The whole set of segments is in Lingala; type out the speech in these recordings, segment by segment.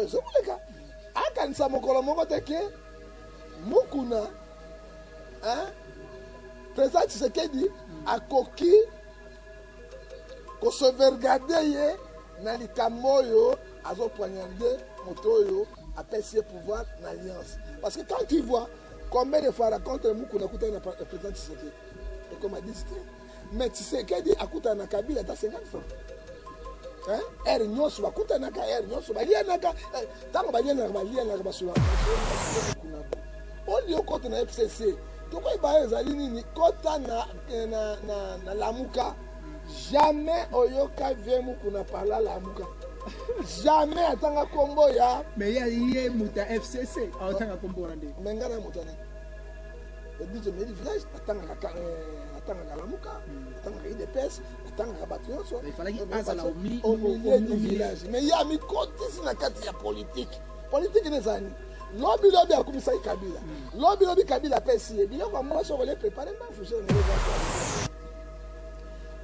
oyo sokoleka akanisa mokolo moko te ke mokuna président Tshisekedi akoki kosauvegarde ye na likambo oyo azopoignarde moto oyo apesi ye pouvoir na alliance. Parce que quand tu vois combien de fois raconte mokuna akutana na président Tshisekedi et comme a dit mais Tshisekedi akutana na Kabila ata 50 fois. Er nyonso bakutanaka er nyonso balianaka ntango balianaka basula olio kota na FCC tokoyeba ezali nini kota na Lamuka jamais oyoka vie mokuna parla Lamuka jamais atanga kombo ya mais ye muta FCC atanga kombo na ndenge mengana mutana ebizo meli village atanga Lamuka atanga IDPS atanga bato nyonso il fallait azala au milieu du village mais ya mikotisi na kati ya politique nezani lobi akumisa Kabila lobi Kabila pesi ye biloko moi so voler préparer ma fouche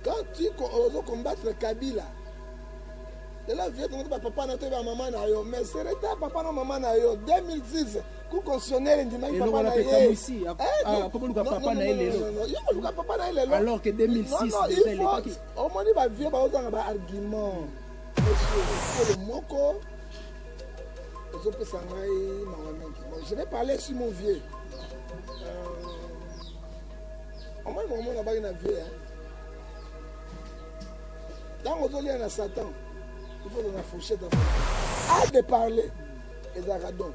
quand tu oses combattre Kabila de la vie de papa na te ba maman na yo mais c'est reta papa na maman na yo 2006 ku constitutionnel ndima papa na ye ici comme le papa na ele non yo luka papa na ele alors que 2006 déjà il est qui au moni ba vie ba ozanga ba argument monsieur le moko je vais parler sur mon vieux. Au moins, mon n'a pas une vieux. Dans on est à Satan, il faut la fourchette d'abord. Hâte de parler. Et d'Aradon.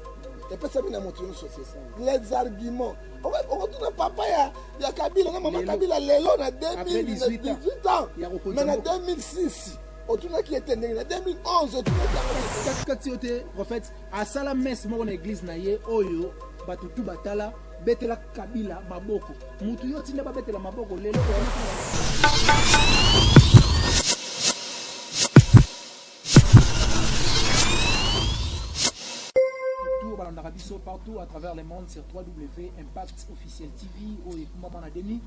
Et puis ça vient à monter une société. Les arguments. On retourne papa, il y a Kabila, maman Kabila, Lélo, on a 2018 ans. Mais en 2006. Otuna qui était né en 2011 en fait à sala messe mo na église na ye oyo batutu batala betela Kabila maboko mutu yo tinda ba betela maboko lelo tout balandaka biso partout à travers le monde sur 3W Impact Officiel TV oyo kuma na demi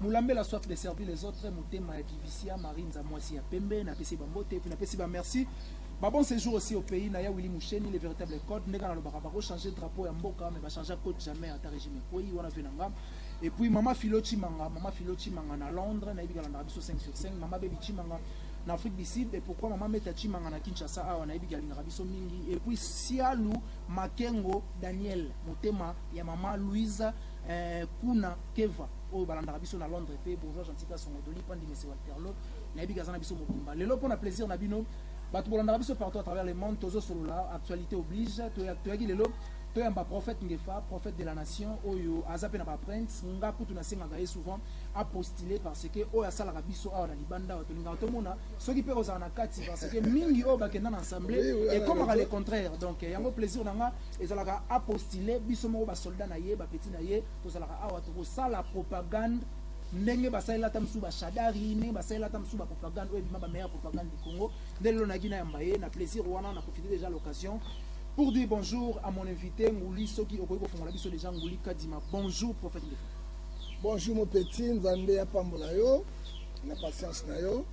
Moulambe la soif de servir les autres, Moutema Divicia, Marine Zamoisi à Pembe, Napesi Bambote, puis Napesi Merci. Bon séjour aussi au pays, Naya Willy Moucheni, les véritables codes, Nega dans le Barabaro, changer de drapeau à Mboka, mais va changer code jamais à ta régime. Oui, on a fait Nangam. Et puis Maman Filochi Manga à Londres, Naïbi Galandabiso 5 sur 5, Maman Baby Chimanga en Afrique du Sud, et pourquoi Maman Metachi Manga na Kinshasa, Naïbi Galandabiso Mingi, et puis Sialou Makengo Daniel, Moutema, ya Maman Louisa, Kuna Keva. Au balandara biso na Londres pe bourgeois gentika son modoli pandi mese Waterloo na bi gazana biso mobimba lelo pona plaisir na bino batu balandara biso partout à travers le monde tozo solo la actualité oblige to yaki lelo to yamba prophète ngefa prophète de la nation oyo azape na ba prince nga kutu na senga ga souvent a postulé parce que oyo asala biso awa na libanda to linga to mona soki pe oza na kati parce que mingi o ba kenda na assemblée et comme le contraire donc yango plaisir nanga ezalaka a postulé biso mo ba soldat na ye ba petit na ye to zalaka awa to sala propagande ndenge basalela tamsu ba shadari ndenge basalela tamsu ba propagande oyo bima ba meilleure propagande du Congo ndelo na gina yamba ye na plaisir wana na profiter déjà l'occasion pour dire bonjour à mon invité Ngouli Soki Okoyiko Fongola biso déjà Ngouli Kadima. Bonjour prophète Ngefa. Bonjour mon petit, Nzambe ya pambola yo, na patience na yo,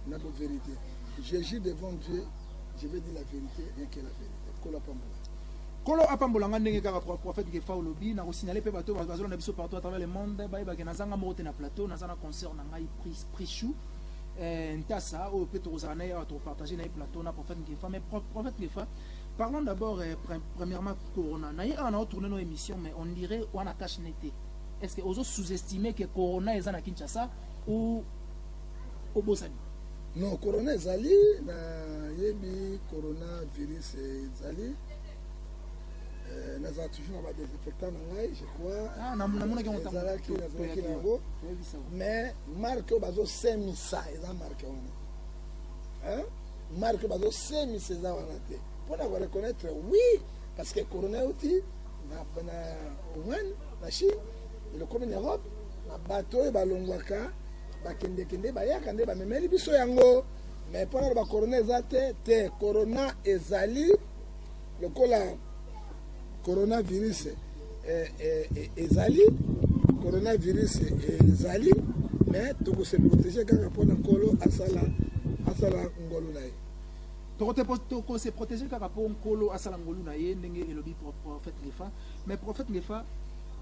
na bonne vérité. Je jure devant Dieu, je vais dire la vérité, rien que la vérité. Kola pambola. Kolo apambola ndenge kaka prophète Ngefa olobi na ko signaler pe bato bazolo na biso partout à travers le monde ba ba na zanga mote na plateau na zana concert na ngai Prichou ntasa o peut rozana ya to partager na plateau na prophète Ngefa mais prophète Ngefa. Parlons d'abord, premièrement, Corona. On a tourné nos émissions, mais on dirait qu'on a caché l'été. Est-ce que vous sous-estimez que Corona est à Kinshasa ou au Bosani? Non, Corona est allé, Yebi, coronavirus est allé. Nous avons toujours des désinfectants dans l'ail, je crois. Ah, mais marque au bateau 5 ça, ils ont marqué. Hein? Marque au bateau 5 c'est ça, on a été. Pour avoir reconnaître, oui, parce que Corona aussi, na Chine, le comme en Europe, na bateau et balongwaka, bakende kende bayakande ba memeli biso yango, mais pour la Corona ezate te Corona ezali le kola coronavirus ezali coronavirus ezali mais to ko se protéger quand pour na kolo asala ngolo nae. se protéger par rapport au Kolo Asalangolu na ye ndenge elobi prophète Ngefa mais prophète Ngefa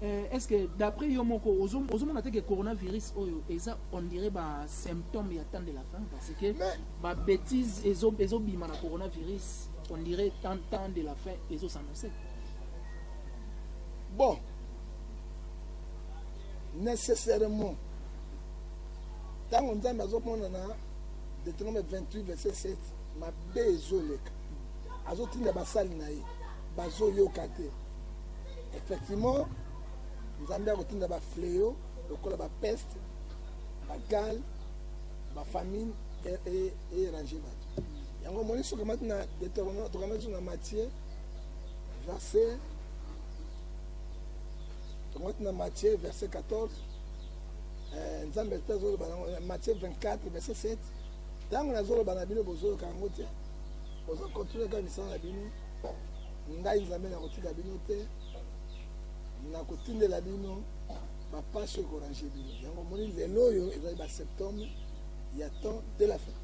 est-ce que d'après Yomoko ozom na que coronavirus oyo eza on dirait ba symptôme ya temps de la fin parce que ba bêtise ezo bima na coronavirus on dirait temps de la fin ezo s'annoncer. Bon, nécessairement tant on dit mazomona Deutéronome 28 verset 7 ma bezoleka azotinda basali na ye bazoyoka te. Effectivement nzambe akotinda bafléau lokola bapeste bagale bafamine erange bato yango omoni soki amati na Deutéronome tokamati na Matthieu verset tokamati na Matthieu verset 14 nzambe te azoloba Matthieu 24 verset 7 ntango nazoloba na bino bozoyoka yango te ozokontinue kaka misala na bino ngai nzambe nakotika bino te nakotindela bino bapasi ekorange bino yango omoni lelo oyo ezali basymptôme ya temps de la fin.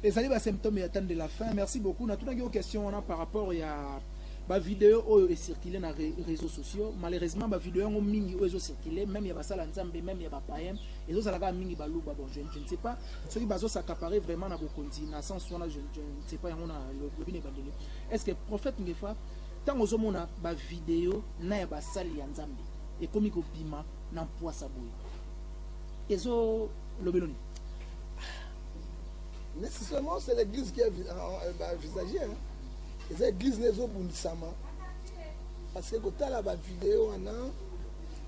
ezali basymptôme ya temps de la fin. Merci beaucoup. Natunaki yo question wana par rapport ya ba vidéo oyo circulé na réseaux sociaux. Malheureusement ba vidéo yango mingi oyo circulé même ya basala nzambe même ya ba païen ezo salaka mingi baluba. Bon je ne sais pas ceux qui bazo s'accaparer vraiment na bokonzi na sens wana je ne sais pas yango na le bine bandeli. Est-ce que prophète Ngefa tant ozomona ba vidéo na ya basali ya nzambe ekomi ko bima na poisa boye ezo lobeloni? Nécessairement c'est l'église qui est envisagée hein. Et l'église n'est pas bundisama parce que quand la vidéo wana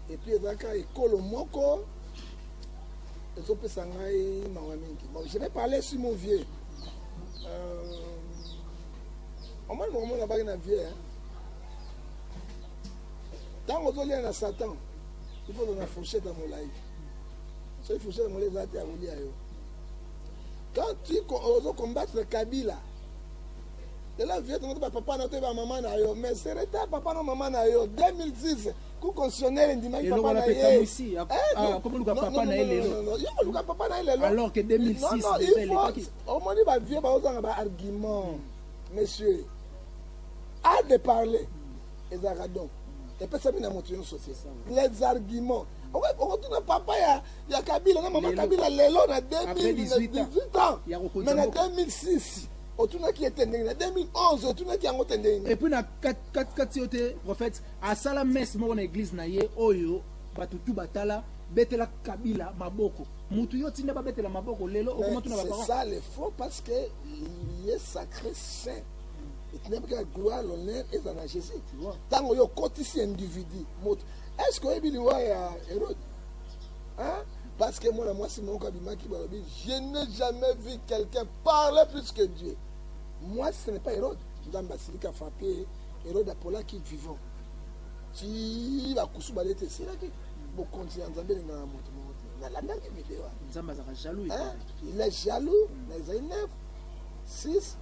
et puis ezaka ekolo moko ezopesa ngai mawa mingi. Bon, je vais parler sur mon vieux au moins mon na baki na vieux hein. Tant que tu es Satan, il faut donner fourchette à mon live. Si tu fourchette à mon live, tu as voulu ailleurs. Quand tu combattre Kabila, de la vie, tu n'as pas papa, tu n'as maman ailleurs. Mais c'est retard, papa, non maman ailleurs. 2010, coup constitutionnel, il dit papa n'a ici. Comment le papa n'a pas alors que 2006, non, il faut. Au moins, il va vivre un argument, monsieur. A de parler. Et Zaradon. Les arguments. On retourne papa, il y a Kabila, maman Kabila, Lélo, on a 2018 ans. Mais en 2006, on qui était né. En 2011, on qui a été et puis, na 4 prophètes, à Salamès, mon église, naye, Oyo, Batutu Batala, Betela Kabila, Maboko. Moutuyo Tina Betela Maboko, Lélo, c'est ça le faux parce que il est sacré saint. Et tu n'as pas la gloire, l'honneur et dans Jésus. Tant que tu cotises individu, est-ce que tu as Hérode? Parce que moi, c'est mon cabima qui m'a dit, je n'ai jamais vu quelqu'un parler plus que Dieu. Moi, ce n'est pas Hérode. Dans le basilique a frappé Hérode Apolla qui est vivant. Tu vas coucher balai tes c'est là que bon continue en Zambie dans la même vidéo. Il est jaloux. Il est 9, 6.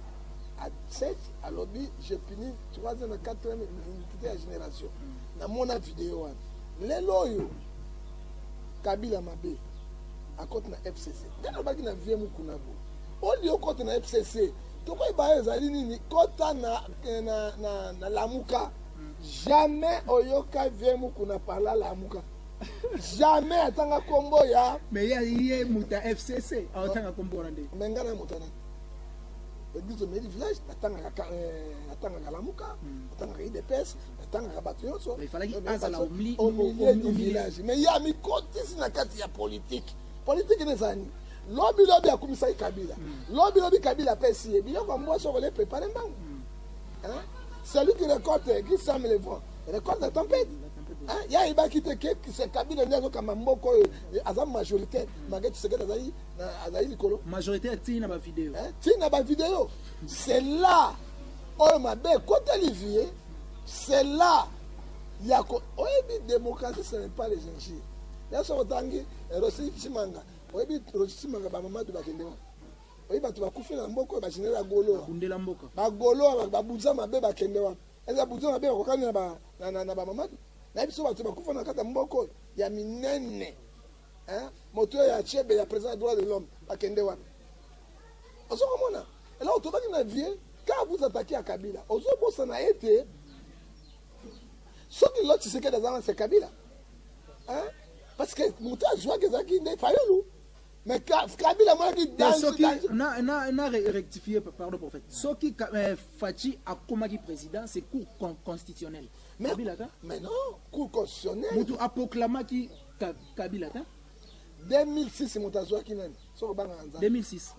À 7, à l'objet, je finis 3e et 4e unité de la génération. Dans mon vidéo, les loyaux, Kabila Mabé, à côté de FCC. Quand on va dire que nous avons au lieu côté de FCC, tu vois, il y a côté na Lamuka. Jamais Oyoka vient nous parler à Lamuka. Jamais à Tanga Kombo ya. Mais il y a Mouta FCC à Tanga Kombo. Mais il y a Moutana. L'église de Medi Village, attendre à Lamuka, attendre à IDPS, attendre à Batioso. Il fallait qu'il au milieu du village. Mais il y a mis côté si na kati ya politique. Politique des années. Lobby a commissaire Kabila. Lobby Kabila PSI. Bien comme moi, sur les préparer hein? Celui qui récolte, qui sème les vents, récolte la tempête. Il y a Iba qui te c'est Kabila comme Moko, Azam majoritaire, malgré tu sais que Azaï Nicolo. Majoritaire, Tina ma vidéo. Tina ma vidéo. C'est là, oh ma belle, côté Olivier, c'est là, il y a une démocratie, ce n'est pas les injures. Il y a son tangi, Rossi Chimanga, Oebi Rossi Chimanga, maman de Bakendéo. Oui, tu vas couper la mboko, tu vas golo. Ba golo, ba buza mabe Bakendéo. Est-ce que buza mabe, on na maman? Na biso ba tu vas couper na kata mboko, ya minene. Hein? Moto ya chebe ya président des droits de l'homme Bakendéo. Ozo komona. Et là, on te va na vie. quand vous attaquez à Kabila, Ozobo s'en a été. Sauf que l'autre, tu sais que c'est Kabila. Hein? Parce que Mouta a joué que ça qui n'est pas eu. Mais Kabila, moi, qui danse. On a rectifié, pardon, prophète. Ce qui Fachi a comme président, c'est cour constitutionnel. Mais non, cour constitutionnel. Moutou a proclamé qui Kabila. 2006, c'est Mouta Zoua qui n'est. 2006.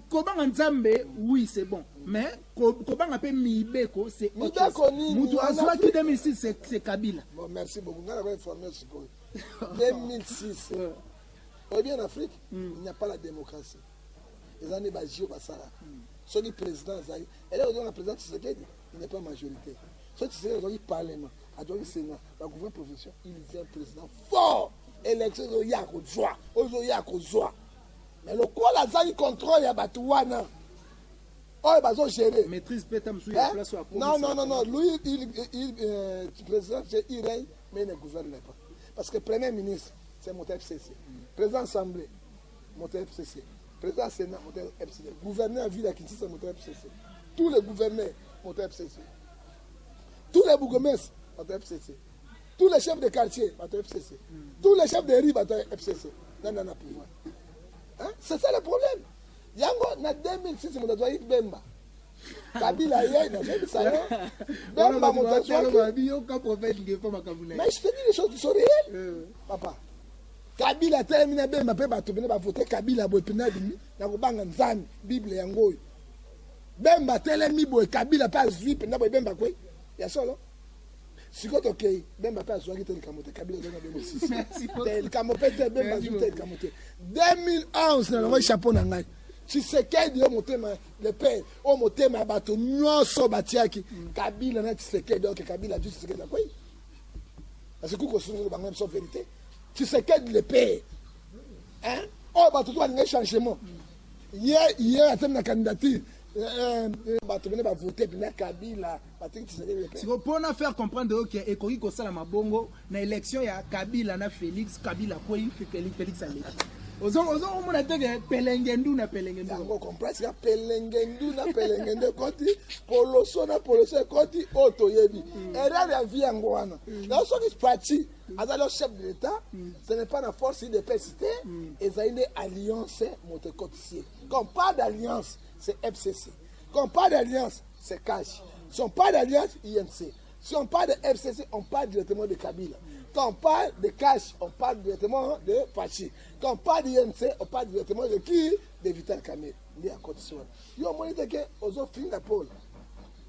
Comment Nzambe, oui, c'est bon. Mais comment on appelle Mibeko, c'est autre chose. Moutou a Zoua qui 2006, c'est Kabila. Bon, merci beaucoup. On a informé ce 2006. Oui, bien en Afrique, il n'y a pas la démocratie. Les années Bajio Bassara. Ceux qui président Zaï. Et là, on a président Tshisekedi, il n'est pas majorité. Ceux qui sont le Parlement, à le Sénat, la gouvernement profession, il est un président fort. Élection, il y a un joie. Mais le quoi, la Zaï contrôle, il y a Batouana. Oh, ils vont gérer. Maîtrise Pétam sur la place. Non. Lui, il président, il règne, mais il ne gouverne pas. Parce que le Premier ministre, c'est mon FCC. Président de l'Assemblée, mon FCC. Président du Sénat, mon FCC. Gouverneur à Ville à Kinshasa, mon FCC. Tous les gouverneurs, mon FCC. Tous les bourgmestres, mon FCC. Tous les chefs de quartier, mon FCC. Tous les chefs de riz, mon FCC. Non, pouvoir. Hein? C'est ça le problème. Yango, en 2006, on a dit Bemba. Kabila, il y a Bemba, mon mais je te dis les choses qui sont réelles. Papa. Kabila termine Bemba, Bemba va voter Kabila, Bemba Banga Nzan, Bible Yango. Bemba telemi boy Kabila pas zui Bemba Bemba quoi. Il y a ça là. Si quand OK, Bemba pas zui tel kamote Kabila dans 2006. Tel kamote Bemba zui tel kamote. 2011 na le chapeau na ngai. Si c'est qu'il y a le père, au motema bato nyonso batiaki Kabila na Tshisekedi donc Kabila juste Tshisekedi quoi. Parce que quoi sur le banc même sans vérité. Tshisekedi le père. Hein? Oh bato toi un changement. Hier à thème la candidature bato venez ba voter puis na Kabila bato Tshisekedi le père. Si vous pouvez faire comprendre que ekoki ko sala mabongo na élection ya Kabila na Félix Kabila quoi Félix Aleki. Ozo on a dit pelengendu na pelengendu. On comprend ça pelengendu na pelengendu koti poloso na poloso koti otoyebi. Erreur ya vie ngwana. Dans ce parti, à le chef de l'État, ce n'est pas la force de PCT, et ça une alliance motocotier. Quand pas d'alliance, c'est FCC. Quand pas d'alliance, c'est Cash. Si on pas d'alliance, INC. Si on parle de FCC, on parle directement de Kabila. Quand on parle de Cash, on parle directement de Fachi. Quand on parle d'INC, on parle directement de qui? De Vital Kamé. Il est à côté de soi. Il y a un moment que aux autres filles d'Apple.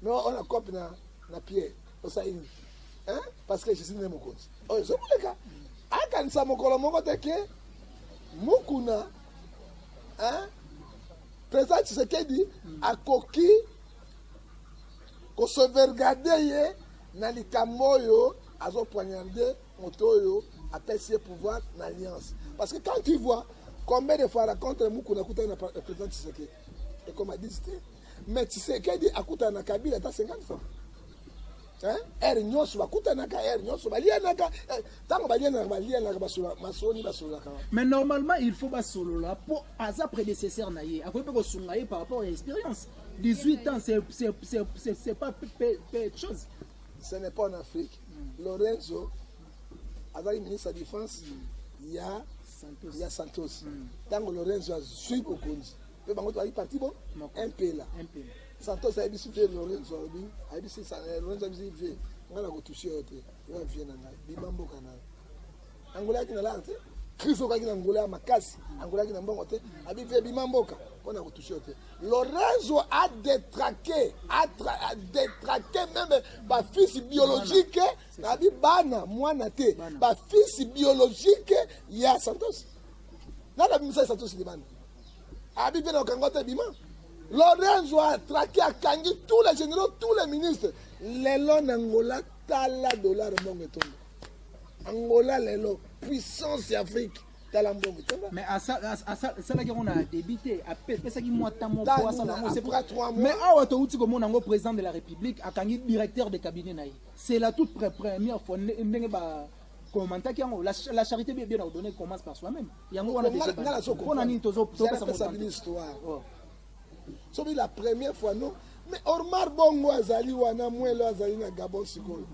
Mais on a copé na pied. Hein? Parce que je suis né mon compte. Oh, je vous le cas. Ah, quand ça mon colon, mon côté que Mukuna, hein? Président Tshisekedi a coquille qu'on se regarder na likamoyo azo poignarder motoyo a percer pouvoir dans l'alliance. Parce que quand tu vois combien de fois contre Mukuna kuta na président Tshisekedi et comme a dit mais Tshisekedi akuta na Kabila ta 50 fois. Hein? Nyoso bakuta na ka nyoso balia na ka tango balia na basula masoni basula ka. Mais normalement il faut basolo là pour asa prédécesseur na ye. Akope ko sunga ye par rapport à l'expérience. 18 ans c'est pas peu de choses. Ce n'est pas en Afrique. Lorenzo, avec le ministre de la Défense, il y a Santos. Tant que Lorenzo a suivi au Conzi, il est parti bon, un peu là. Santos a dit que Lorenzo a dit que Lorenzo a dit que on a touché au thé. Il va venir dans Bimambo Canal. Angola qui n'a pas Christo qui n'a Angola Makasi. Angola qui n'a pas côté. A dit que Bimambo on a touché au thé. Lorenzo a détraqué même ma fils biologique. A dit Bana, moi naté. Ma fils biologique, il y a Santos. Là, la ministre Santos il est Bana. A dit bien au Kangote Bima. Lorenzo a traqué à Kangi tous les généraux, tous les ministres. L'élo Angola, tala dollar mongetongo. Angola, l'élo, puissance Afrique, tala mongetongo. Mais à ça là qu'on a débité, à peine ça qui moi tamo pour ça là, c'est pour 3 mois. Mais ah ouais, tu comme on président de la République, à Kangi directeur de cabinet naï. C'est la toute première fois n'engue ba commentaire qui la charité bien ordonnée commence par soi-même. Yango on a déjà. On a ni tozo ça une histoire. soki la première fois non mais Omar Bongo azali wana mwelo azali na Gabon sikoyo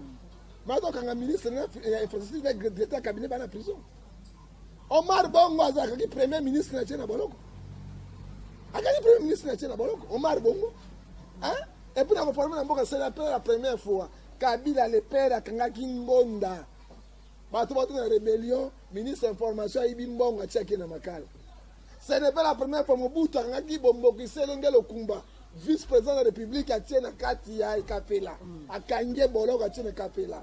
matokanga ministre ya infrastructure na directeur cabinet bana prison Omar Bongo azalaki premier ministre na Tchèque na boloko akali premier ministre na Tchèque na boloko Omar Bongo hein et puis na former na mboka c'est la première fois Kabila le père akangaki ngonda bato bato na rébellion ministre information ayibi mbongo atiaki na makala ce n'est pas la première fois Mobutu akangaki bomboki selenge lokumba vice-président de la République atie na kati ya Kapela akange boloko atie na Kapela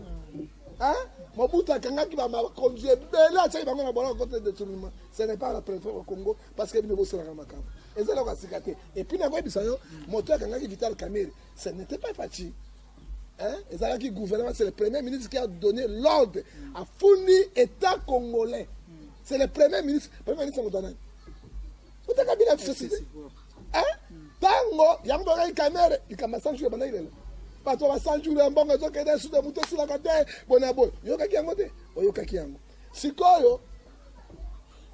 hein Mobutu akangaki ba makonje bela atiaki bango na boloko côté de tournement ce n'est pas la première fois au Congo parce que bino bosalaka makambo ezala kwa sikate et puis na koyebisa yo moto akangaki Vital Kamerhe ce n'était pas facile. Hein? Et gouvernement, c'est le premier ministre qui a donné l'ordre à fournir l'État congolais. C'est le premier ministre. Le premier ministre Moutana. Vous avez vu la société? Hein? Tango, il y a un caméra, il y a un 100 jours. Parce que 100 jours, il y a un bon gars qui est sous le mouton sur la carte. Bon, il y a un côté. Il y a un côté. Si quoi,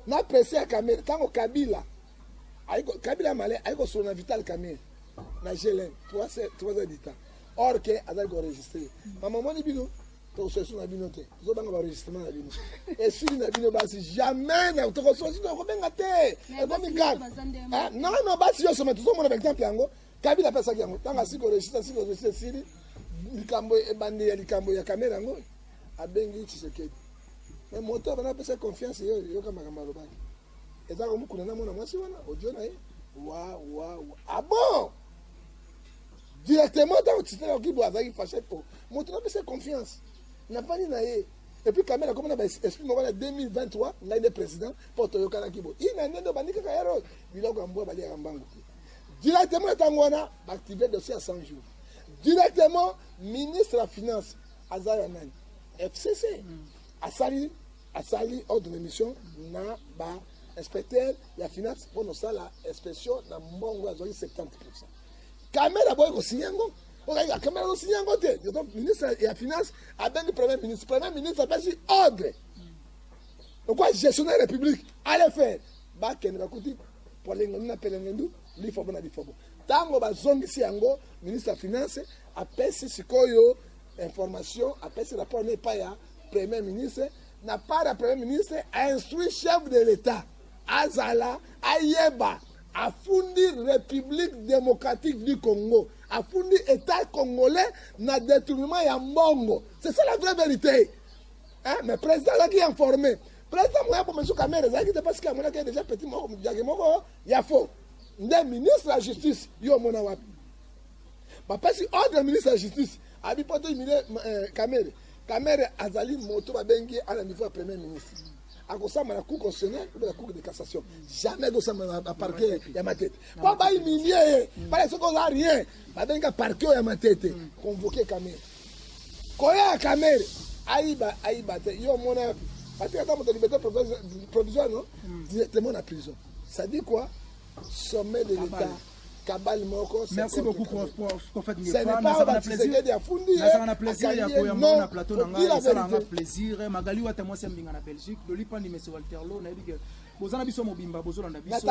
na pressé à caméra, tango Kabila, Kabila malais, il y a son Vital Kamerhe. Na Gélène, 3 heures du temps. Or que azali ko enregistrer maman ni bino to so na bino te zo banga ba enregistrement na bino et si na bino basi jamais na to so ko benga te e ko mi gad non basi yo so meto zo mona exemple yango Kabila pesa yango tanga siko enregistrer siri likambo e bande ya likambo ya kamera yango abengi Tshisekedi mais moto bana pesa confiance yo kama kama lobaki ezako mukuna na mona mwasi wana audio na ye wa ah bon directement dans le système qui doit avoir fâché pour montrer que c'est confiance n'a pas ni naé et puis quand même comme on a expliqué en 2023 on a des présidents pour Toyokana Kibo il n'a pas bandika kayaro il a gambo bali gambango directement tangwana activer dossier à 100 jours directement ministre de la finance Azaya Nani FCC asali ordre de mission na ba inspecteur ya finance pour nous ça la inspection na mbongo azoli 70%. Kamera boy ko sinyango la caméra ko sinyango te donc ministre ya finance a bien le premier ministre a pas dit ordre donc quoi gestionnaire république allez faire ba ken ba kuti pour les ngona pelengendu li fobo na li fobo tango ba zongi si yango ministre ya finance a pesi sikoyo information a pesi rapport ne pas ya premier ministre n'a pas de premier ministre a instruit chef de l'état azala ayeba a fondé République démocratique du Congo, a fondé État congolais na détournement ya mbongo. C'est ça la vraie vérité. Hein? Mais le président là qui est informé. Le président moi pour monsieur Kamerhe, ça qui parce qu'il a déjà petit moko ya faux. Ndé ministre de la justice yo mona wapi. Ba pasi ordre ministre de la justice abi poto Kamerhe azali moto ba bengi à la niveau premier ministre. À cause de la cour constitutionnelle ou de la cour de cassation. Jamais de ça à parquet à ma tête. Pas pas humilier, pas les qu'on a rien. Pas d'un parquet à ma tête. Convoquer Kamerhe. Koya Kamerhe. Aïba, yo mon ami. Parce que quand on liberté provisoire, non? Directement en prison. Ça dit quoi? Sommet de l'État. Kabal Moko. Merci beaucoup pour fait Ce n'est pas un plaisir. Ça a plaisir ya koyamba na plateau na ngai ça a plaisir Magali wa tamo sembinga na Belgique doli pandi monsieur Walterlo na yebike bozana biso mobimba bozolanda biso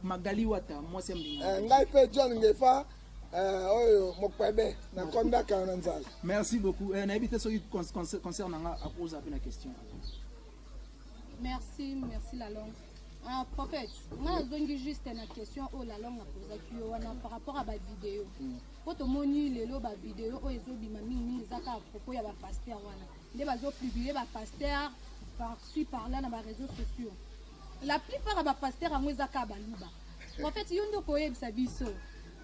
Magali wa tamo sembinga ngai pe John Ngefa oyo mokwebe na konda kana nzala. Merci beaucoup na yebite so concernant à poser une question. Merci la langue. Ah, prophète, moi je juste une question oh la langue par rapport à la vidéo. Quand on moni les lots la vidéo oh ils ont bima mingi zaka à propos ya ba pasteur wana. Les bazo publier ba pasteur par-ci par-là dans les réseaux sociaux. La plupart ba pasteur amwe zaka baluba. Prophète yondo koyebisa biso.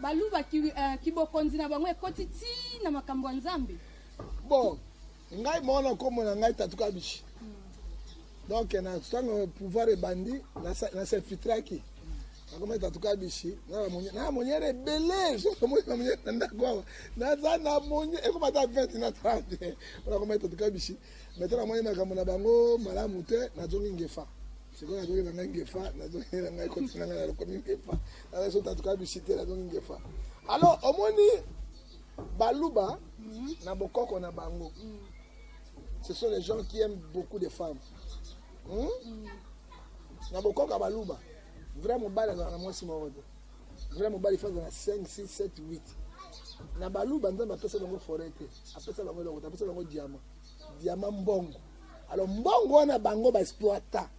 Baluba ki bokonzi na bango ekotiti na makambo nzambe. Bon, ngai mona comme na ngai tatuka bichi. Donc na sango pouvoir bandi na s'infiltrer qui comme tatuka bichi na monyere belé je comme na monyere ndakwa na zana monye e comme ta 20 na 30 on a comme tatuka bichi maintenant monyere makambo na bango malamu te na zongi ngefa c'est quoi na zongi na ngefa na zongi na ngai continue na la comme ngefa na so tatuka bichi te na zongi ngefa alors omoni baluba na bokoko na bango ce sont les gens qui aiment beaucoup de femmes. Na bokoka baluba vraiment bala na mwasi moko. vrai mobali faza na 5 6 7 8 na baluba nzambe apesa bango forêt te apesa bango eloko apesa bango diamant mbongo alors mbongo wana bango baexploita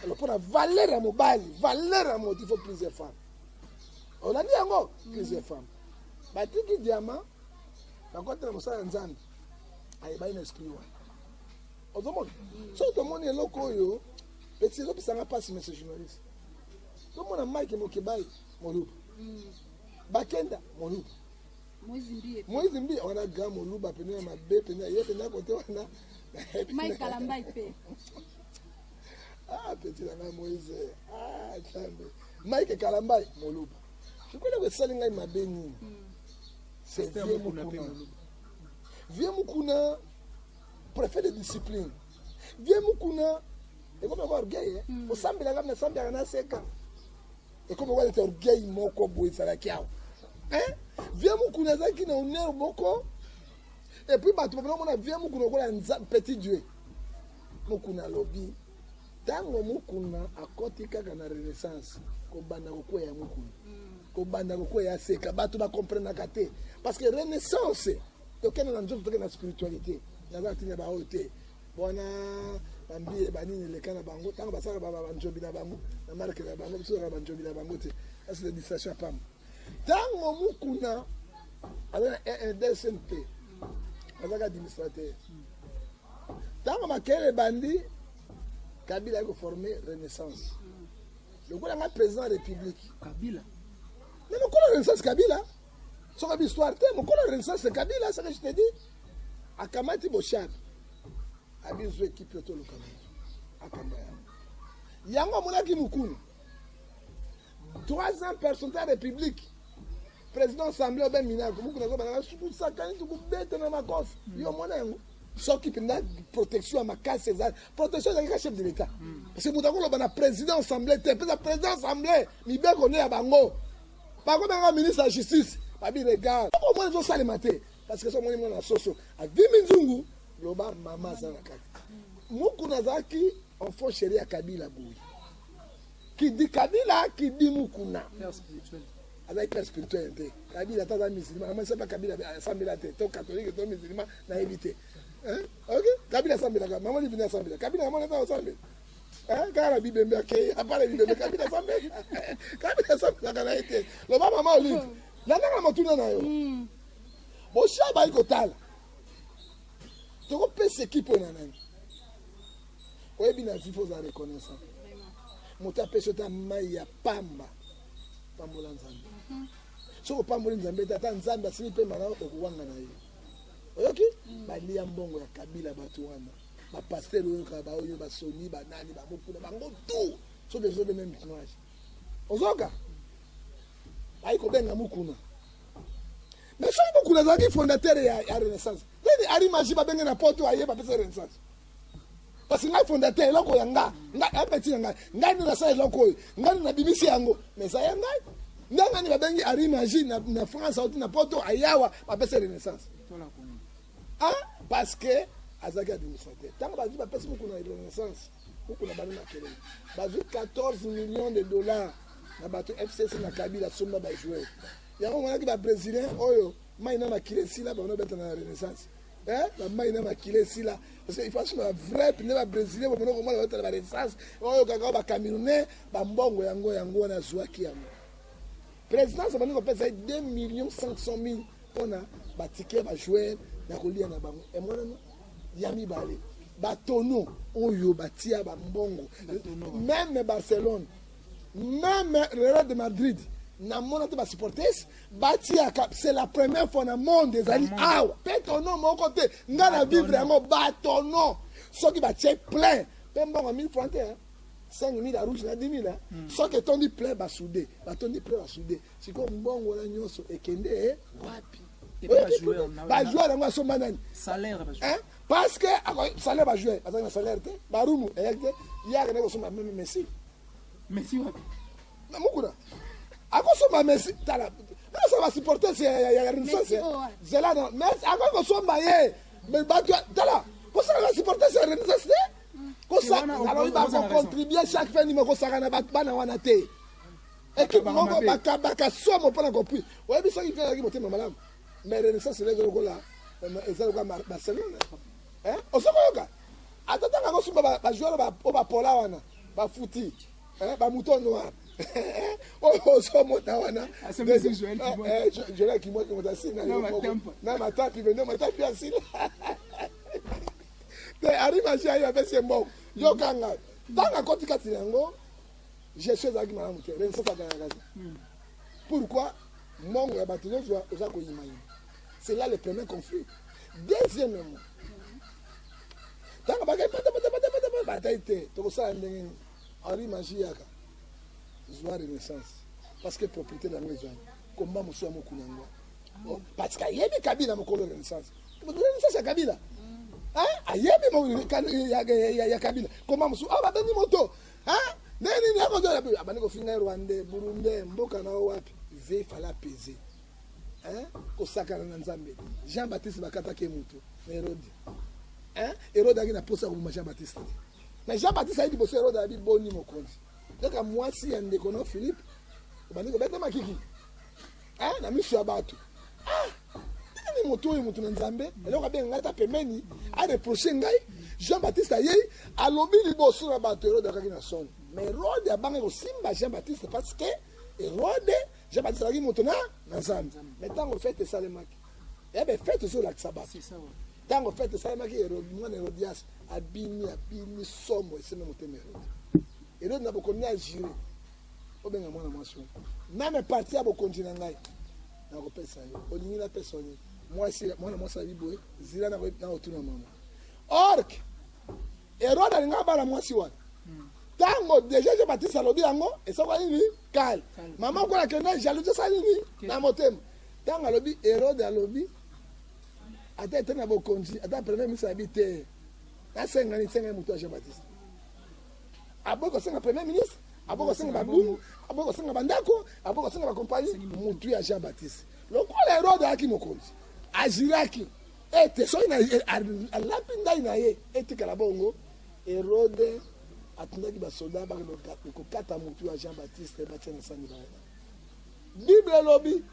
alors mpona valeur ya mobali valeur ya moto il faut plusieurs femmes olandi yango plusieurs femmes batiki diamant bakotela mosala ya nzambe ayebai na esprit wana ozomona soki tomoni eloko oyo peti ezopisanga mpasi monsieur journaliste tomona mike mokebai moluba bakenda moluba moïse mbi wana ga moluba pene ya mabe pene ye pene ya kote wana Mike Kalambai pe petit nanga moïse jambe mike kalambai moluba jikola kosali ngai mabe nini c'est vie mukuna préfet de discipline vie mukuna ekomi oko orgueil osambelanga na sambelaka na seka ekomi oko nete orgueil moko boye ezalaki awa vie mukuna azalaki na honneur moko epuis bato bapena omona vie mukuna okola petit dieu mukuna alobi ntango mukuna akoti kaka na renaissance kobanda kokwea mukuna kobanda kokwea seka bato bakomprenaka te parce que renaissance tokende na nzoto tokende na spiritualité naza tina baoyo te bona bambie banini eleka na bango ntango basalaka banjobi na bango na marke na bango biso kaka banjobi na bango te asi de distraction apamba ntango mukuna aza na dsnp azaka administrateur ntango makele ebandi kabila ayaki koforme renaissance lokola nga président ya république Kabila mais mokolo renaissance kabila soki abi histoire te mokolo renaissance kabila saka je te dis akamati boshab abi zwa équipe yo toluka akamba yango amonaki mokuna 3 ans personne ta république président assemblée obe minako mokuna azobananga sukusakani tukubete na makofi yo mona yango soki mpenza protection ya makasi ezali protection ezalaki ka chef de l'état parce que moto akoloba na président assemblée te mpeza président assemblée mibeko ne ya bango bakombenga ministre ya justice babi regarde omoni ezosalema te parce que so omoni mwana soso avimi nzungu loba mama aza na kati mukuna azalaki enfant chéri ya kabila boye kidi kabila kidi mukuna père spirituel azalaki père spirituel te kabila ata aza musulman amasepa kabila asambela te to catholique to musulman nayebi te ok kabila asambelaka mama livini asambela kabila amona ata osambela kaka na bibembe akei apana bibembe kabila asambelaka na ye te loba mama olive landanga matuna na yo bosha bayi kotala tokopesa ekipe oyo na nani oyebi na vifo oza reconnaissant moto apesi ota mai ya pamba pambola nzambe soki opamboli nzambe te ata nzambe asili mpe mana okowanga na ye oyoki balia mbongo ya kabila bato wana bapaster oyo kaka baoyo basoni banani bamokuna bango tu soki ezobe meme image ozoka ayi kobenga mokuna mais soki mokuna azalaki fondateur ya renaissance nini arimagi babenge na poto aye bapesa renaissance parce que ngai fondateur eloko ya ngai apeti na ngai nde nasala eloko oyo ngai nde nabimisi yango mais eza ya ngai ndenge nini babengi arimagi na france auti na poto ayawa bapesa renaissance parce que azalaki administrateur ntango bazwi bapesi mokuna ya renaissance mokuna bani makelele bazwi 14 millions de dollars na bato fcc na kabila somba bajoueur yango monaki babrésilien oyo mai na makili esila babona betana na renaissance bamai na makili esila parce que ifaso na vrai pine babrésilien bomona komona betana ba renaissance oyo kaka bacamerounais bambongo yango wana azwaki yango présidence abandi kopesa 2 millions 500 000 mpona batike bajoueur na kolia na bango emonana ya mibale batono oyo batia bambongo même Barcelone même Real de Madrid na mona te basupporters batiaka c'est la première fois na monde ezali awa mpe tono moko te nga na vivre yango batono soki batie plein mpe mbongo 1000 francs te 5000 ya rouge na 10 000 soki etondi plein basude batondi plein basude sikoyo mbongo na nyonso ekende wapi bajoueur yango asomba nani parce que salaire bajoueur bazali na salaire te barumu eyaki te yaka nde kosomba meme messi wapi mokuna akosomba messi tala akosomba basupporters ya renaissance zelana mais akoki kosomba ye mais bato tala kosala basupporters ya renaissance te kosalobi bakocontribue chaque fin nime kosaka na bato bana wana te équipe moko bakasomo mpona kopui oyebi soki mpe ezalaki motema malamu mais renaissance eleki lokola eza lokola barcelone osokoyoka ata ntango akosumba bajoueur oyo bapola wana bafuti bamuto noir oyo ozomona wana joel kimoki moto asina na matapi mende matapi asila te arimagi ayo apesi ye mbongo yokanga ntango akoti kati na yango gestion ezalaki malamu te renaissance agayakaza pourquoi mbongo ya bato nyonso oza koyimayima c'est là le premier conflit deuxièmement ntango bakai batai te tokosala ndenge nini arimagi yaka zwa renaissance parce que propriété na yango ezwani komba mosu ya mokuna yango parce que ayebi kabila mokolo renaissance renaissance ya kabila ayebi ya kabila komba mosu babendi moto nini yakozala abandi kofinga rwande burunde mboka nao wapi ve fala apaiser kosakana na nzambe Jean Baptiste bakataki moto na Hérode Hérode aki na posa koboma Jean Baptiste te mais Jean Baptiste ayi liboso Hérode abi boni mokonzi donc mwasi ya ndeko na Philippe obandi kobeta makiki na miso ya bato ni moto oyo moto na nzambe eloko abenga ngai ta pembeni areproche ngai Jean Baptiste ayei alobi liboso na bato Hérode akaki na soni mais Hérode abangi kosimba Jean Baptiste parce que Hérode Jean Baptiste alaki moto na nzambe mais ntango fete esalemaki ebe fete ozolakisa bato ntango fete esalemaki mwana Hérodias abini somo eseme motema Hérode na bokomi agire obenga mwana mwasi meme parti ya bokonzi na ngai nakopesa yo olingi napesa oni mwana mwasi abi boye zila na otuna mama ork Hérode alinga abala mwasi wana ntango déjà Jean Baptiste alobi yango esoko nini kale mama okola kende jalousie sa nini na motema ntango alobi Hérode alobi ata ete na bokonzi ata premier ministre abi te nasengani moto ya Jean Baptiste aboyi kosenga premier ministre aboyi kosenga babumu aboyi kosenga bandako aboyi kosenga bakompagnie motu ya Jean Baptiste lokola Hérode ayaki mokonzi agiraki ete soki alapi ndai na ye etikala bongo Hérode atundaki basoda bakokata motu ya Jean Baptiste batia na sani baya bible elobi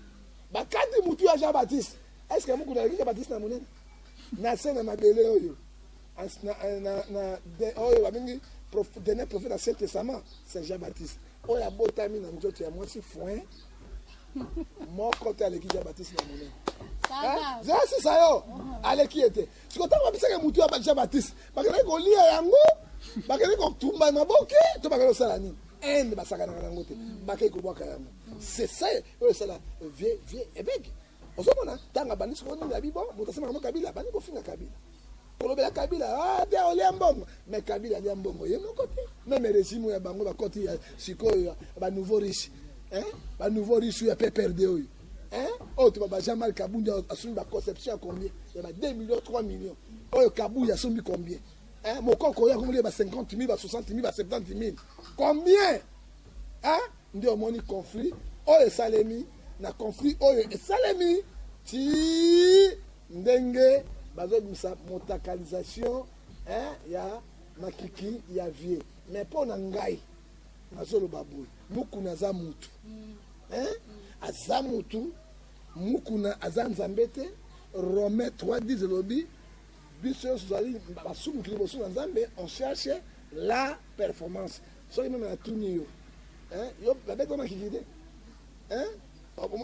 bakati motu ya Jean Baptiste eske mokuna yaki Jean Baptiste na monene na se na mabele oyo oyo babengi dernier prophète d'Ancien Testament, c'est Jean Baptiste. Oh, la botami na njoto ya mwasi foin. Mon côté avec Jean Baptiste na moné. C'est ça yo. Allez qui était. Ce que tu as pensé que mutu ya Jean Baptiste, bakana ko lia yango, bakana ko tumba na boke, to bakana sala ni. Ende basaka na yango te. Bakay ko boka yango. C'est ça, oh ça là vieux évêque. Ozomona tanga bandisi ko ni na bibo, mutasema kama kabila bani ko finga kabila. Kolobela kabila dia olia mbongo mais kabila dia mbongo ye moko te même régime ya bango ba koti ya sikoyo ba nouveau riche ba nouveau riche ya PPRD oyo to ba Jean-Marc Kabunda asumi ba conception à combien ya ba 2 millions 3 millions oyo Kabunda asumi combien mokoko ya komule ba 50 000 ba 60 000 ba 70 000 combien ndio moni conflit oyo salemi na conflit oyo salemi ti ndenge bazobimisa motakalisation ya makiki ya vie mais mpo na ngai nazoloba boye mukuna aza mutu aza mutu mukuna aza nzambe te Romains 3:10 elobi biso nyonso tozali basumukili liboso na nzambe on cherche la performance soki meme natuni yo babeta makiki te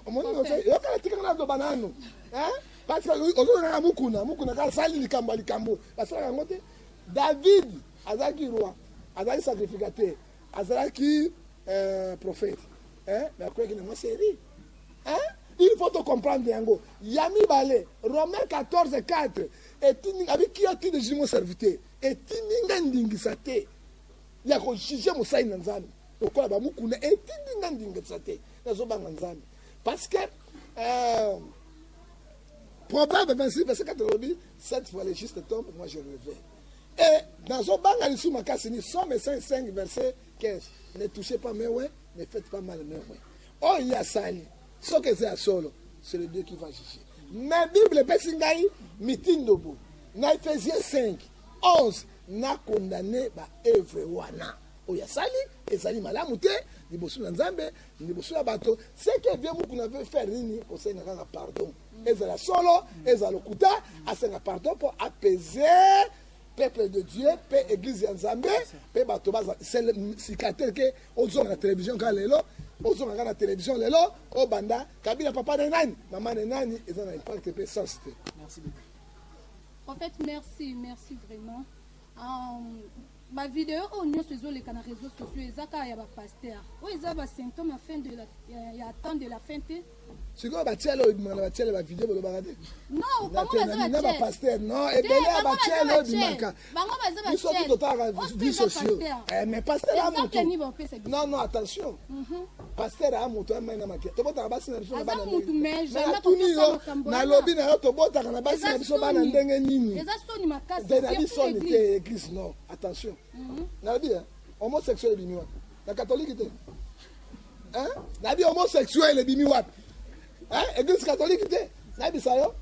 omoni yokala tikanga nazoba nano parce que ozonaka mukuna kala sali likambo basalaka yango te David azalaki roi azalaki sacrificateur azalaki prophète mais akoyaki na mwasi eri il faut te comprendre yango ya mibale Romains 14:4 etindi abiki atindi jimo serviteur etindi nga ndingisa te ya kojuge mosali na nzambe lokola bamukuna etindi nga ndingisa te nazobanga nzambe parce que Proverbe 26, verset 4, cette fois les justes tombent, moi je réveille. Et dans un bang à Somme 5, verset 15, ne touchez pas mes ouins, ne faites pas mal mes ouins. Oh, il y a sali, ce que c'est à solo, c'est le Dieu qui va juger. Mais Bible, Bessingaï, mitin dobo, na Ephésiens 5, 11, na condamné ba œuvre wana. oyo asali ezali malamu te liboso na nzambe liboso ya bato seke vie mokuna veut faire nini kosenga kaka pardon ezala solo ezala lokuta asenga pardon mpo apaiser peuple de Dieu pe église ya nzambe pe bato baza sika te ke ozonga na télévision kaka lelo ozonga kaka na télévision lelo obanda kabila papa na nani mama na nani eza na impact pe sens te. Merci beaucoup. En fait, merci vraiment. Ma vidéo au nyonso ezoleka na réseaux sociaux ezaka ya bapasteur oyo eza basymptôme ya fin de la ya temps de la fin te sikoyo batiele oyo bimaka na batiele bavideo bolobaka te non bango na bapasteur non ebele ya batiele oyo bimaka bango baza biso tu totalaka vie sociaux mais pasteur a moto non attention pasteur a moto amai na makia tobotaka basi na biso na bana natuni yo nalobi na yo tobotaka na basi na biso bana ndenge nini na bisoni te église non attention nalobi homosexuel ebimi wapi na catholique te nabi homosexuel ebimi wapi église catholique te nayebisa yo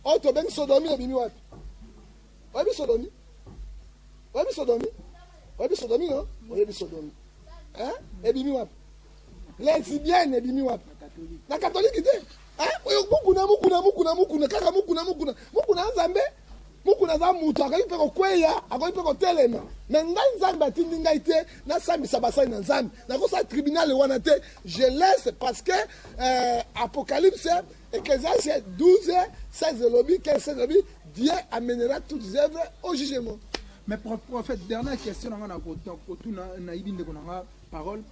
oyo tobengi sodomi ebimi wapi oyebi sodomi no oyebi sodomi ebimi wapi lesbienne ebimi wapi na catholique te oyo mukuna kaka mukuna nzambe mukuna aza mutu akoki mpe kokweya akoki mpe kotelema me ngai nzambe atindi ngai te nasambisa basali na nzambe nakosala tribunal wana te je laisse parce que apocalypse ecclésiaste 12 16 elobi 15 16 elobi Dieu amènera toutes les œuvres au jugement. Mais prophète, dernière question na ibi ndeko nanga parole.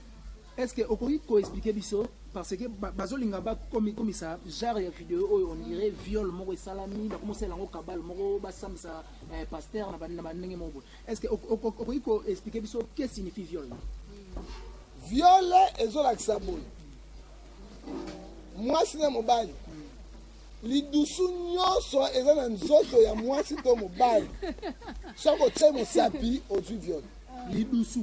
Est-ce que okoki ko expliquer biso parce que bazolinga ba comme ça genre ya vidéo on dirait viol moko salami ba commencer lango kabal moko ba samsa pasteur na ba ndenge moko. Est-ce que okoki ko expliquer biso qu'est-ce que signifie viol? Viol ezola kisabo. Mwasi na mobali. Lidusu nyonso eza na nzoto ya mwasi to mobali. Soko tse mosapi ozwi viol.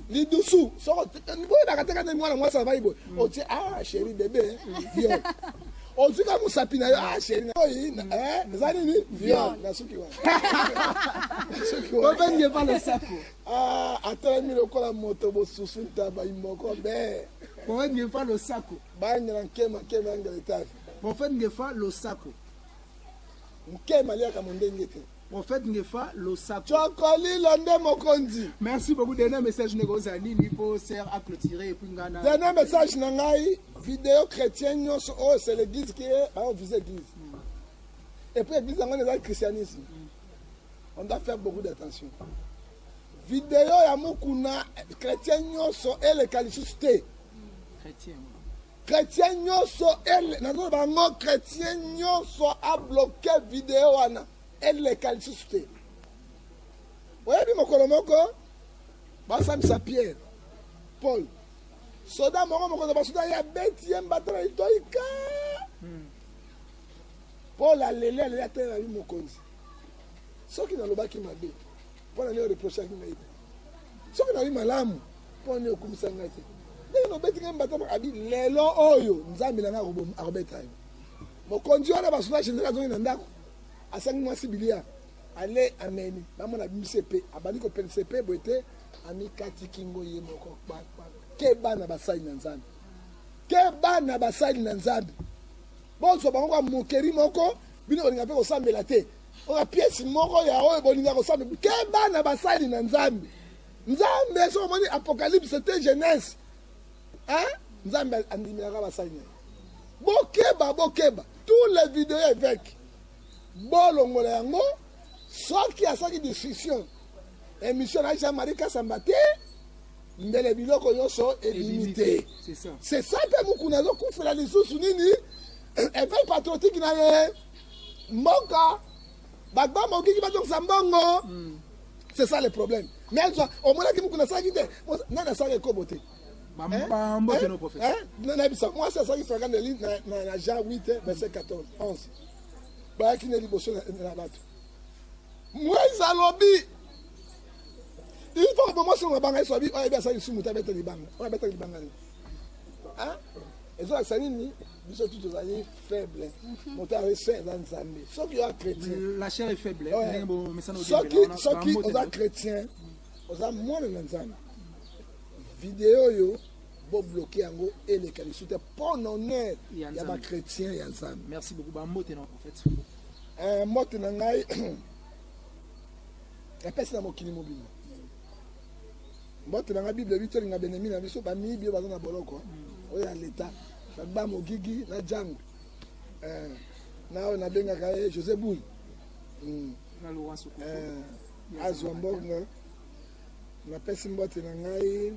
Lidusu soko boye bakateka na mwana mwasi na bible otie chérie bébé viol. Ozwi ka mosapi na yo chérie oyi eza nini viol na suki wana. Obenye pa le sako. Atelemi lokola moto bosusu ntaba imoko be. Obenye pa le sako. Banya nkema ngaletage. Prophète Ngefa lo sako. Nkema liaka mondenge te. Prophète Ngefa lo sako. Chokoli londe mokonzi. Merci beaucoup. Dernier message négozani nipo sert à clôturer puis ngana. Dernier message nangai vidéo chrétienne nyonso oh c'est l'église qui est on vise l'église. Et puis l'église ngana le christianisme. On doit faire beaucoup d'attention. Vidéo ya mukuna chrétien nyonso ele kalisuste. Chrétien. Chrétien nyonso ele nazo bango chrétien nyonso a bloqué vidéo wana ele kalisuste. Oyebi mokolo moko basambisa Pierre Paul soda moko basoda ya beti yembatala itoika Paul alele atela li mokonzi soki nalobaki mabe mpona ne reproche aki ngai te soki nali malamu mpona ne okumisa ngai te ndenge nobeti ngai mbatala abi lelo oyo nzambe na ngai akobeta yo mokonzi wana basoda général azongi na ndako asangi mwasi bilia ale ameni bamona bimise pe abandi kopelise pe boete amikati kingo ye moko ke bana basali na nzambe bonso bango kwa mokeri moko bino bolinga pe kosambela te oka pièce moko ya oyo bolinga kosambela ke bana basali na nzambe so moni apocalypse c'était jeunesse nzambe andimelaka basali na bokeba tous les vidéos avec bolongola yango soki asaki discussion émission na Jean-Marie Kasamba te mbele biloko nyonso elimité c'est ça pe mukuna zo kufela lisusu nini éveil patriotique na ye mboka bagba mokiki batongisa mbongo c'est ça le problème mais omonaki mukuna asaki te nani asaki ekobo te nayebisa mwasi asaki fragane de ligne na Jean 8 verset 14 11 bayaki na liboso na bato mwezi alobi il faut que mwasi na banga esobi oyebi asali sumu ta beta libanga oya beta libanga ni ezolakisa nini biso tu tozali faible moto arese eza nzambe soki oza chrétien la chair est faible soki oza chrétien oza mwana na nzambe vidéo yo bo bloquer yango et les qualités pour honneur Ya ya ba chrétien ya nzambe. Merci beaucoup. Bambote non prophète. Moto na ngai apesi na mokili mobimba. Moto na ngai Bible bito linga benemi na biso ba mibi baza na boloko. Oyo ya leta. Ba mogigi na jango. Na benga ka José Boui. Na Laurent Sokoko. Azwa mbongo. Na pesi mbote na ngai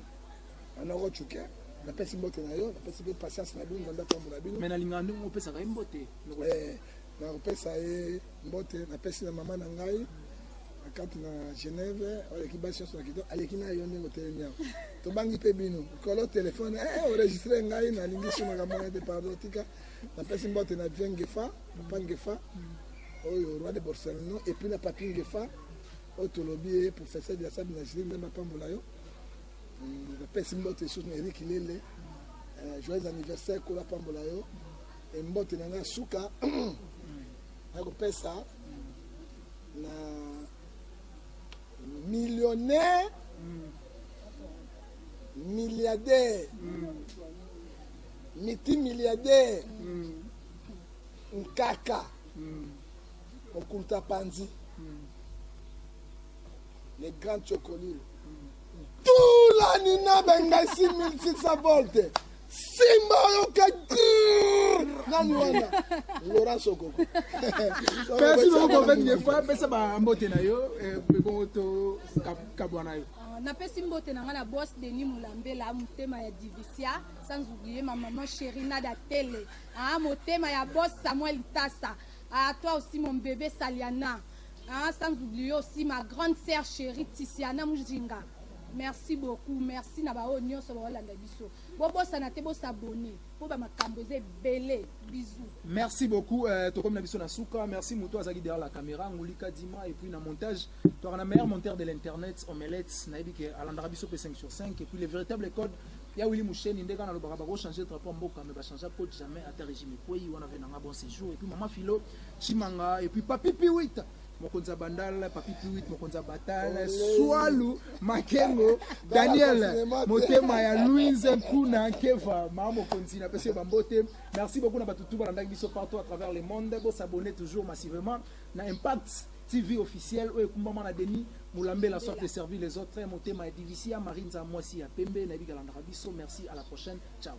anoko chuke. Na pesi mbote na yo, na pesi be patience na bino ndanda tambo na bino. Mais na lingando mo pesa ka mbote. Na pesa e mbote na pesi na mama na ngai. Akati na Genève, oleki basi so na kito, aleki na yo ndenge telenya. To bangi pe bino. Kolo téléphone enregistrer ngai na lingiso na kamana de pardotika. Na pesi mbote na Viengefa, papa Ngefa. Oyo roi de Barcelone et puis na papi Ngefa. Otolobi professeur de Asab Najiri na pambola yo. Na pesi mbote sous na Eric Lele. Joyeux anniversaire ko la pambola yo. Et mbote na nga suka. Na ko pesa na millionnaire, milliardaire, multimilliardaire, Nkaka, Okulta Panzi, les grands chocolats. Tout la nina benga 6600 volts. Simba yoka nani wana Laurent Sokoko. Merci beaucoup prophète des fois pesa ba mbote na yo bon to kabwana yo. Na pesi mbote na nga na boss Denis Mulambela motema ya Divisia sans oublier ma maman chérie Nada Tele. Motema ya boss Samuel Tassa. Toi aussi mon bébé Saliana. Sans oublier aussi ma grande sœur chérie Tisiana Mujinga. Merci beaucoup, merci na ba onyo so ba landa biso. Bobo sanate bo s'abonner. Po ba makambo ze belé. Bisous. Merci beaucoup to comme na biso na suka, merci muto azaki derrière la caméra, ngulika Dima et puis na montage, tu as le meilleur monteur de l'internet, Omelette, na ebike alanda biso pe 5/5 et puis les véritables codes ya Willy Mouchen ndeka na lo baka ba changer drapeau mboka mais ba changer code jamais à ta régime poyi wana vena nga bon séjour et puis maman Philo Chimanga et puis papi Piwita Mokonza Bandal, Papi Piwit, Mokonza Batal, Swalu, Makengo, Daniel, Motema ya Louise Mpuna, Keva, Mamo Konzina, Pese Bambote. Merci beaucoup na batutu balanda biso partout à travers le monde. Bon s'abonner toujours massivement na Impact TV officiel ou ekumbama na Denis Mulambe la sorte de servir les autres. Motema ya Divisia, Marine Zamoisi ya Pembe, Nabi Galandra biso. Merci, à la prochaine. Ciao.